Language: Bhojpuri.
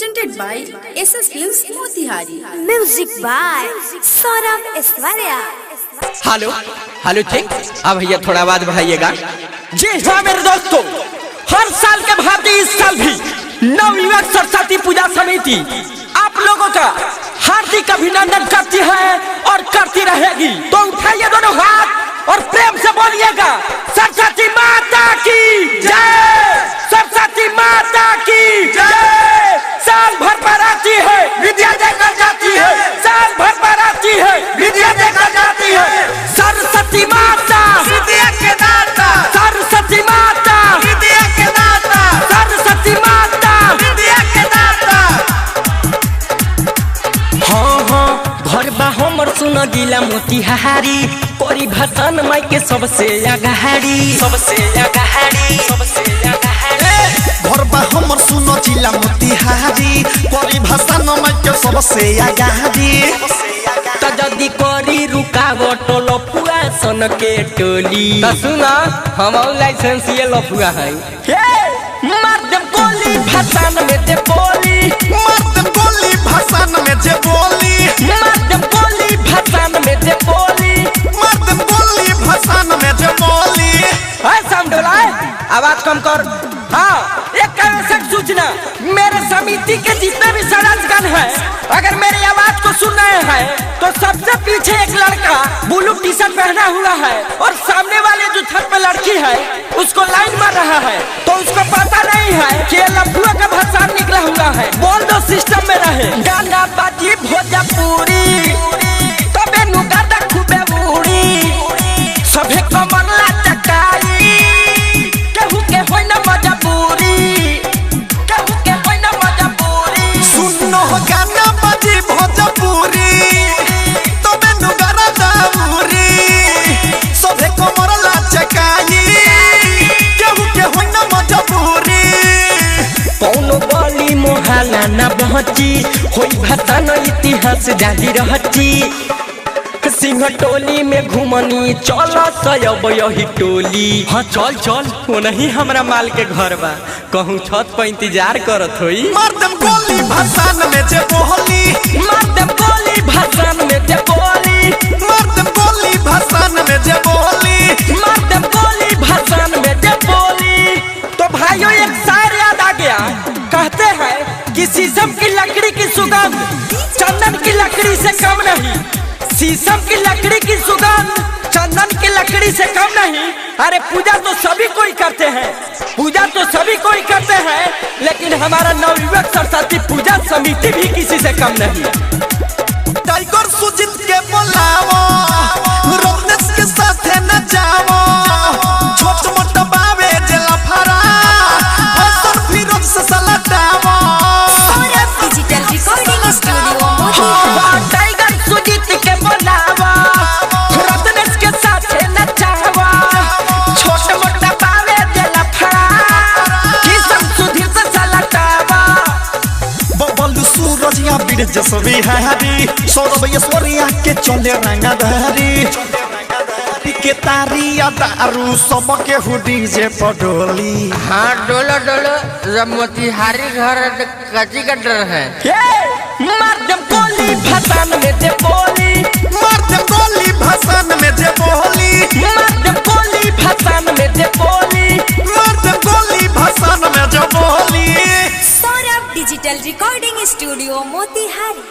Presented by SS Films Motihari. Music by Saurabh Aishwarya. Hello hello ठीक। अब भैया थोड़ा आवाज बढ़ाइएगा। जी हाँ मेरे दोस्तों, हर साल के भांति इस साल भी नवयुवक सरस्वती पूजा समिति आप लोगों का हार्दिक अभिनंदन करती है और करती रहेगी। तो उठाइए दोनों हाथ और प्रेम से बोलिएगा सरस्वती माता की जय, सरस्वती माता की जय। साल भर पर आती है विद्या देकर जाती है, साल भर पर आती है विद्या देकर जाती है। सरस्वती माता विद्या के दाता, सरस्वती माता विद्या के दाता, सरस्वती माता विद्या के दाता। हाँ हाँ घर बा हमर सुन गिला मोतिहारी, कोरी भसान माई के सबसे अगाड़ी, सबसे अगाड़ी, सबसे अगाड़ी। घर बा हमर सुनो जिला मोतिहारी, कोरी भसान माई के सबसे अगाड़ी। त जदी करी रुकावट लफुआ सन के टोली, त सुना हम लाइसेंस ये लफुआ है। मार दे गोली भसान में दे बोली, मार दे गोली भसान में जे बोली, मार दे गोली भसान में दे बोली, मार दे गोली भसान में जे बोली। है समझला, आवाज कम कर। हाँ एक आवश्यक सूचना, मेरे समिति के जितने भी सदस्यगण हैं, अगर मेरी आवाज को सुन रहे हैं तो सबसे पीछे एक लड़का ब्लू टी शर्ट पहना हुआ है और सामने वाले जो छत पे लड़की है उसको लाइन मार रहा है, तो उसको पता नहीं है कि लफुआ का भसान निकला हुआ है। बोल दो सिस्टम में रहे गाना बाजी भोजपुरी, तबे नुगादा खूबे उड़ी, सभे कमरला चकाई, केहू के होई ना मजबूरी, केहू के होई ना मजबूरी। सुनो गाना बाजी भोजपुरी, तबे नुगारा दाऊरी, सबे कमर लाचकाई, केहू के होई ना मजबूरी। कौनो गली मोहल्ला ना बहची, होई भसान इतिहास जारी रहची। सिंह टोली में घुमनी चल सयब यही टोली। हाँ चल चल, वो नहीं हमरा माल के घर बा, कहूँ छत पर इंतजार करत होई। मार दम गोली भसान में जे बोली, मार दे गोली भसान में दे बोली, मार दम गोली भसान में जे बोली। मार दे गोली भसान में दे बोली। तो भाइयों एक शायर याद आ गया, कहते हैं कि शीशम की लकड़ी की सुगंध चंदन की लकड़ी से कम नहीं, शीशम की लकड़ी की सुगंध चंदन की लकड़ी से कम नहीं। अरे पूजा तो सभी कोई करते हैं, पूजा तो सभी कोई करते हैं, लेकिन हमारा नवयुवक सरस्वती पूजा समिति भी किसी से कम नहीं। टाइगर सुजीत के बोलावो, रोनेस के साथ न जावो, छोट मोट बावे जेला फरा, हसन फिरोज से सलटावो। Saurabh Digital Recording Studio Motihari. Tiger Sujeet के बोलावा, रोनेस के साथ न जावो, छोट मोट बावे जेला फरा, किसन सुधीर से सलटावा। बबलू सूरज या बीर जसवी हारी, सौरभ ऐश्वर्या के चले रंगधारी, के तारिया दारू सबके हुडी जे पडोली। हाँ डोलो डोलो, जब मोतिहारी घर कच्ची का डर है। मार दे गोली भसान में दे बोली, मार दे गोली भसान में जे बोली, मार दे गोली भसान में दे बोली, मार दे गोली भसान में जे बोली। Saurabh Digital Recording Studio Motihari.